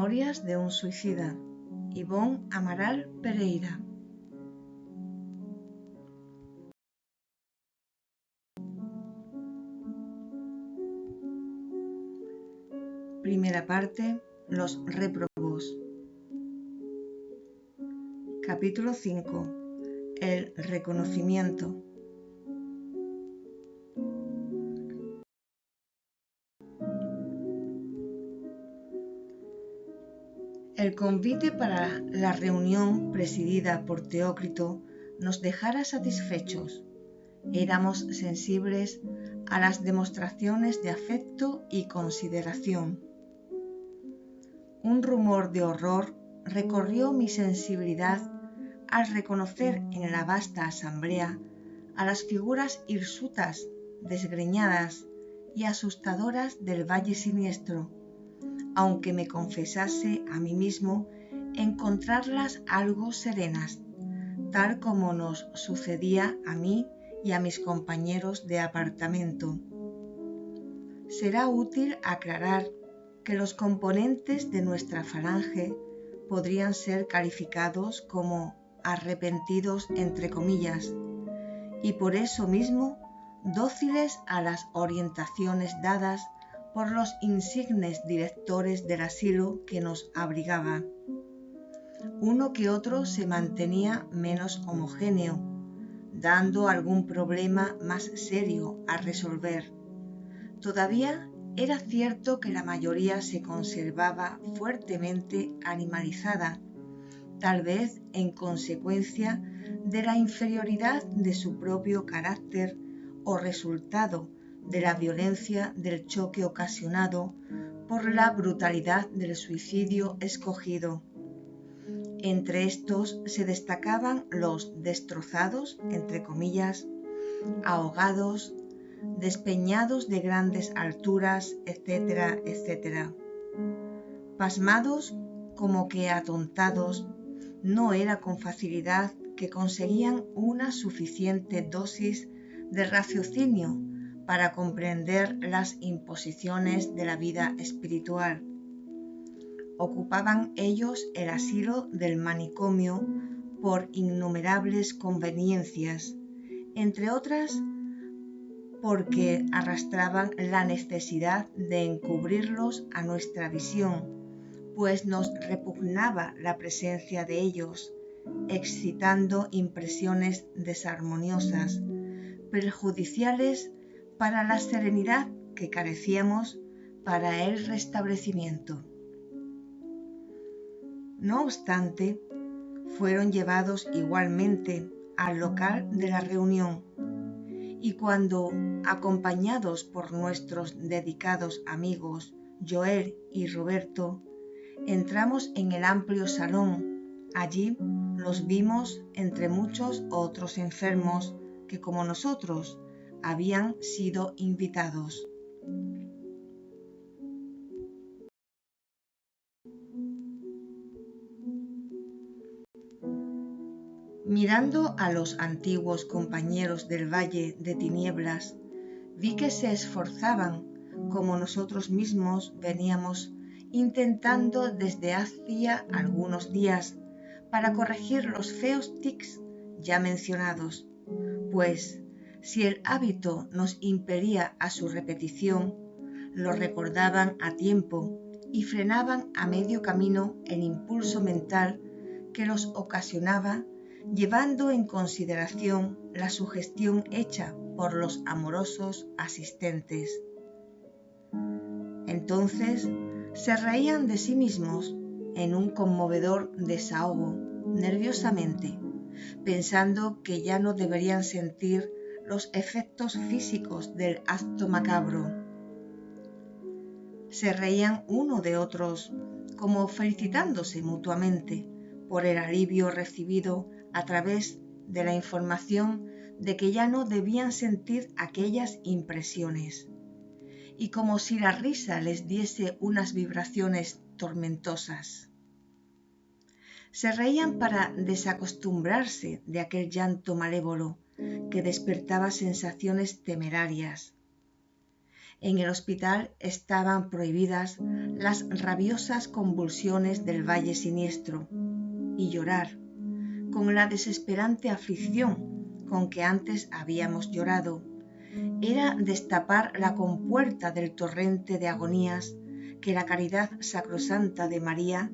Memorias de un suicida, Ivonne Amaral Pereira. Primera parte, los réprobos. Capítulo 5. El reconocimiento. El convite para la reunión presidida por Teócrito nos dejara satisfechos. Éramos sensibles a las demostraciones de afecto y consideración. Un rumor de horror recorrió mi sensibilidad al reconocer en la vasta asamblea a las figuras hirsutas, desgreñadas y asustadoras del Valle Siniestro, aunque me confesase a mí mismo encontrarlas algo serenas, tal como nos sucedía a mí y a mis compañeros de apartamento. Será útil aclarar que los componentes de nuestra falange podrían ser calificados como arrepentidos entre comillas, y por eso mismo dóciles a las orientaciones dadas por los insignes directores del asilo que nos abrigaba. Uno que otro se mantenía menos homogéneo, dando algún problema más serio a resolver. Todavía era cierto que la mayoría se conservaba fuertemente animalizada, tal vez en consecuencia de la inferioridad de su propio carácter o resultado de la violencia del choque ocasionado por la brutalidad del suicidio escogido. Entre estos se destacaban los destrozados, entre comillas, ahogados, despeñados de grandes alturas, etcétera, etcétera. Pasmados, como que atontados, no era con facilidad que conseguían una suficiente dosis de raciocinio para comprender las imposiciones de la vida espiritual. Ocupaban ellos el asilo del manicomio por innumerables conveniencias, entre otras porque arrastraban la necesidad de encubrirlos a nuestra visión, pues nos repugnaba la presencia de ellos, excitando impresiones desarmoniosas, perjudiciales para la serenidad que carecíamos para el restablecimiento. No obstante, fueron llevados igualmente al local de la reunión, y cuando, acompañados por nuestros dedicados amigos Joel y Roberto, entramos en el amplio salón, allí los vimos entre muchos otros enfermos que, como nosotros, habían sido invitados. Mirando a los antiguos compañeros del Valle de Tinieblas, vi que se esforzaban, como nosotros mismos veníamos intentando desde hacía algunos días, para corregir los feos tics ya mencionados, pues si el hábito nos impelía a su repetición, lo recordaban a tiempo y frenaban a medio camino el impulso mental que los ocasionaba, llevando en consideración la sugestión hecha por los amorosos asistentes. Entonces se reían de sí mismos en un conmovedor desahogo, nerviosamente, pensando que ya no deberían sentir los efectos físicos del acto macabro. Se reían uno de otros, como felicitándose mutuamente por el alivio recibido a través de la información de que ya no debían sentir aquellas impresiones, y como si la risa les diese unas vibraciones tormentosas. Se reían para desacostumbrarse de aquel llanto malévolo que despertaba sensaciones temerarias. En el hospital estaban prohibidas las rabiosas convulsiones del valle siniestro y llorar, con la desesperante aflicción con que antes habíamos llorado, era destapar la compuerta del torrente de agonías que la caridad sacrosanta de María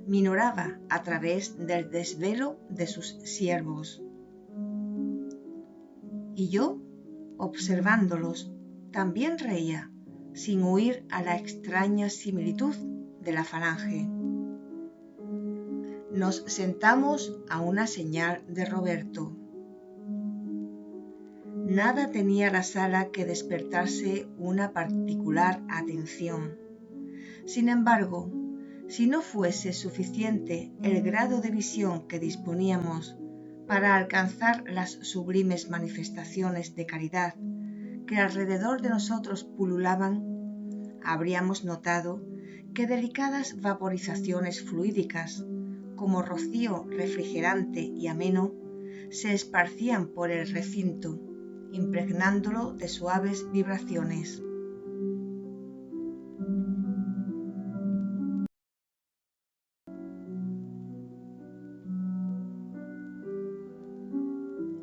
minoraba a través del desvelo de sus siervos. Y yo, observándolos, también reía, sin huir a la extraña similitud de la falange. Nos sentamos a una señal de Roberto. Nada tenía la sala que despertarse una particular atención. Sin embargo, si no fuese suficiente el grado de visión que disponíamos para alcanzar las sublimes manifestaciones de caridad que alrededor de nosotros pululaban, habríamos notado que delicadas vaporizaciones fluídicas, como rocío refrigerante y ameno, se esparcían por el recinto, impregnándolo de suaves vibraciones.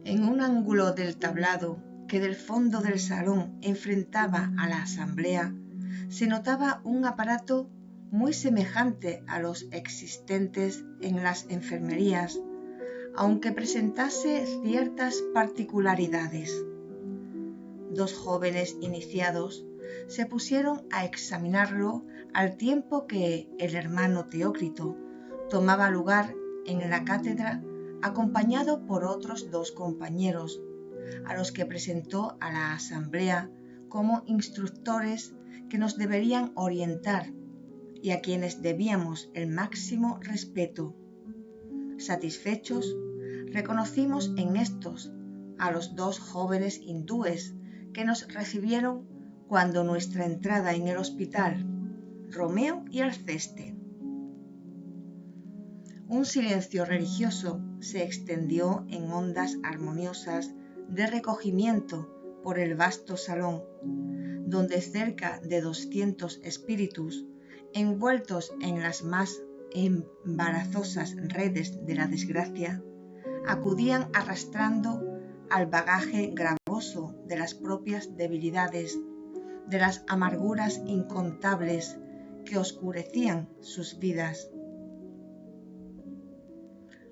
En un ángulo del tablado que del fondo del salón enfrentaba a la asamblea, se notaba un aparato muy semejante a los existentes en las enfermerías, aunque presentase ciertas particularidades. Dos jóvenes iniciados se pusieron a examinarlo al tiempo que el hermano Teócrito tomaba lugar en la cátedra acompañado por otros dos compañeros, a los que presentó a la asamblea como instructores que nos deberían orientar y a quienes debíamos el máximo respeto. Satisfechos, reconocimos en estos a los dos jóvenes hindúes que nos recibieron cuando nuestra entrada en el hospital, Romeo y Alceste. Un silencio religioso se extendió en ondas armoniosas de recogimiento por el vasto salón, donde cerca de 200 espíritus, envueltos en las más embarazosas redes de la desgracia, acudían arrastrando al bagaje gravoso de las propias debilidades, de las amarguras incontables que oscurecían sus vidas.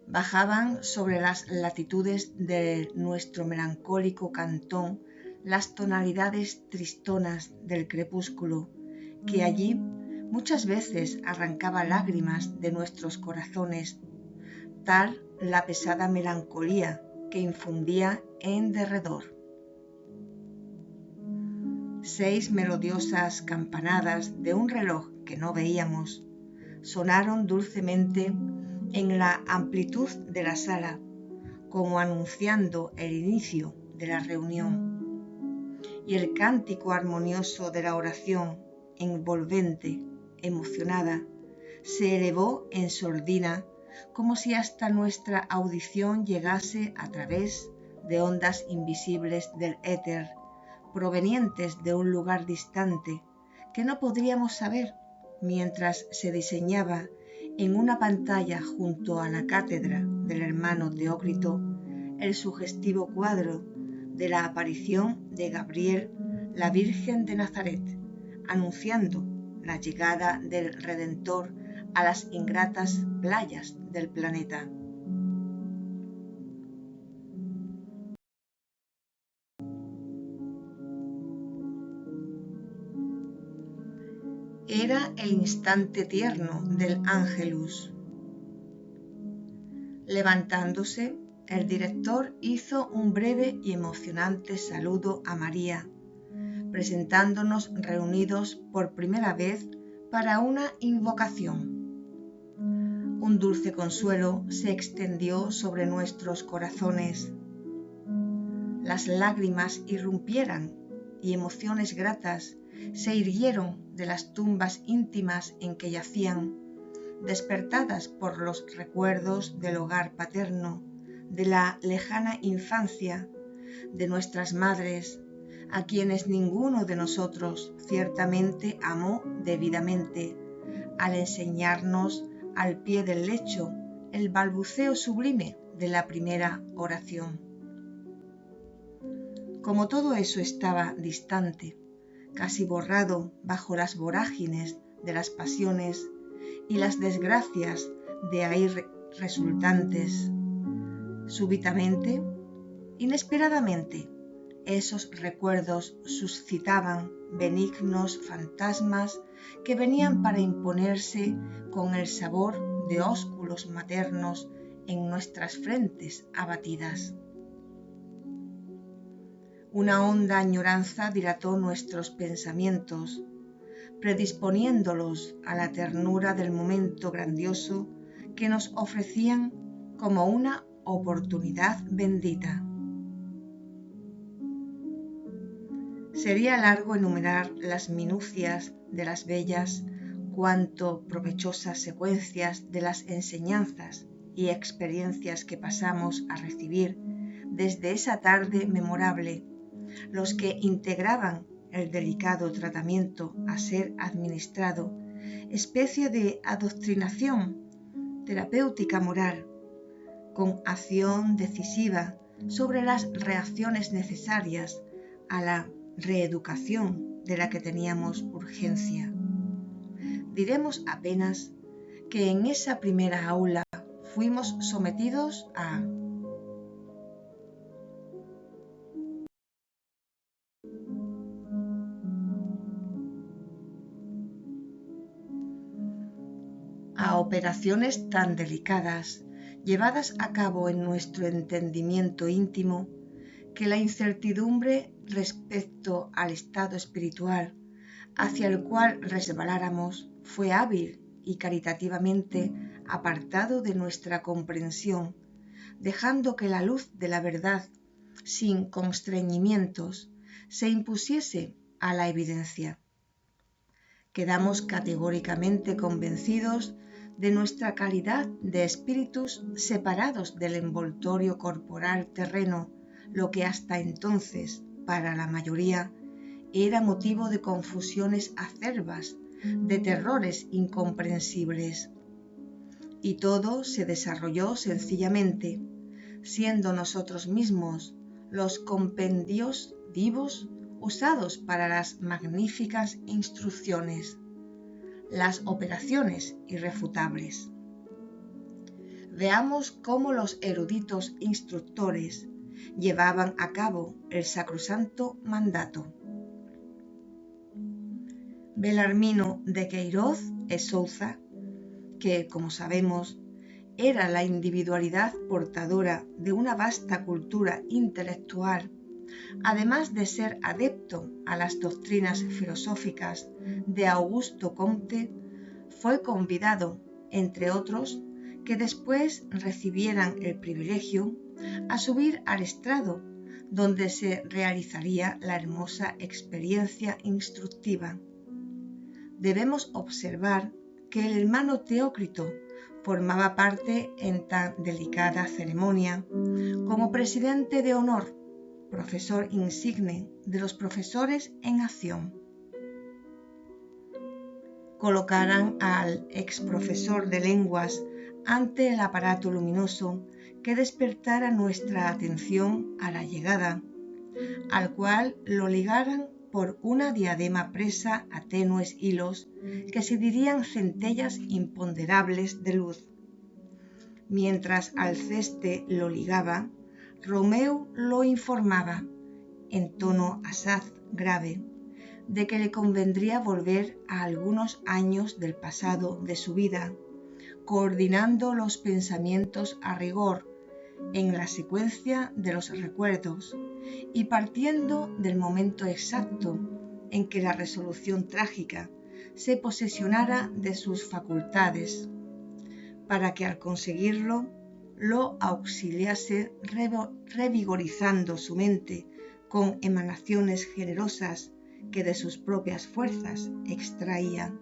Bajaban sobre las latitudes de nuestro melancólico cantón las tonalidades tristonas del crepúsculo, que allí muchas veces arrancaba lágrimas de nuestros corazones, tal la pesada melancolía que infundía en derredor. 6 melodiosas campanadas de un reloj que no veíamos sonaron dulcemente en la amplitud de la sala, como anunciando el inicio de la reunión, y el cántico armonioso de la oración, envolvente, emocionada, se elevó en sordina como si hasta nuestra audición llegase a través de ondas invisibles del éter, provenientes de un lugar distante que no podríamos saber mientras se diseñaba en una pantalla junto a la cátedra del hermano Teócrito el sugestivo cuadro de la aparición de Gabriel, la Virgen de Nazaret, anunciando la llegada del Redentor a las ingratas playas del planeta. Era el instante tierno del Ángelus. Levantándose, el director hizo un breve y emocionante saludo a María, presentándonos reunidos por primera vez para una invocación. Un dulce consuelo se extendió sobre nuestros corazones. Las lágrimas irrumpieran y emociones gratas se irguieron de las tumbas íntimas en que yacían, despertadas por los recuerdos del hogar paterno, de la lejana infancia, de nuestras madres, a quienes ninguno de nosotros ciertamente amó debidamente, al enseñarnos al pie del lecho el balbuceo sublime de la primera oración. Como todo eso estaba distante, casi borrado bajo las vorágines de las pasiones y las desgracias de ahí resultantes, súbitamente, inesperadamente, esos recuerdos suscitaban benignos fantasmas que venían para imponerse con el sabor de ósculos maternos en nuestras frentes abatidas. Una honda añoranza dilató nuestros pensamientos, predisponiéndolos a la ternura del momento grandioso que nos ofrecían como una oportunidad bendita. Sería largo enumerar las minucias de las bellas, cuanto provechosas secuencias de las enseñanzas y experiencias que pasamos a recibir desde esa tarde memorable, los que integraban el delicado tratamiento a ser administrado, especie de adoctrinación terapéutica moral, con acción decisiva sobre las reacciones necesarias a la reeducación de la que teníamos urgencia. Diremos apenas que en esa primera aula fuimos sometidos a operaciones tan delicadas, llevadas a cabo en nuestro entendimiento íntimo, que la incertidumbre respecto al estado espiritual hacia el cual resbaláramos fue hábil y caritativamente apartado de nuestra comprensión, dejando que la luz de la verdad, sin constreñimientos, se impusiese a la evidencia. Quedamos categóricamente convencidos de nuestra calidad de espíritus separados del envoltorio corporal terreno, lo que hasta entonces, para la mayoría, era motivo de confusiones acerbas, de terrores incomprensibles. Y todo se desarrolló sencillamente, siendo nosotros mismos los compendios vivos usados para las magníficas instrucciones, las operaciones irrefutables. Veamos cómo los eruditos instructores llevaban a cabo el sacrosanto mandato. Belarmino de Queiroz e Souza, que, como sabemos, era la individualidad portadora de una vasta cultura intelectual, además de ser adepto a las doctrinas filosóficas de Augusto Comte, fue convidado, entre otros, que después recibieran el privilegio, a subir al estrado, donde se realizaría la hermosa experiencia instructiva. Debemos observar que el hermano Teócrito formaba parte en tan delicada ceremonia como presidente de honor, profesor insigne de los profesores en acción. Colocaran al ex profesor de lenguas ante el aparato luminoso que despertara nuestra atención a la llegada, al cual lo ligaran por una diadema presa a tenues hilos que se dirían centellas imponderables de luz. Mientras Alceste lo ligaba, Romeu lo informaba, en tono asaz grave, de que le convendría volver a algunos años del pasado de su vida, coordinando los pensamientos a rigor en la secuencia de los recuerdos y partiendo del momento exacto en que la resolución trágica se posesionara de sus facultades, para que al conseguirlo lo auxiliase revigorizando su mente con emanaciones generosas que de sus propias fuerzas extraía.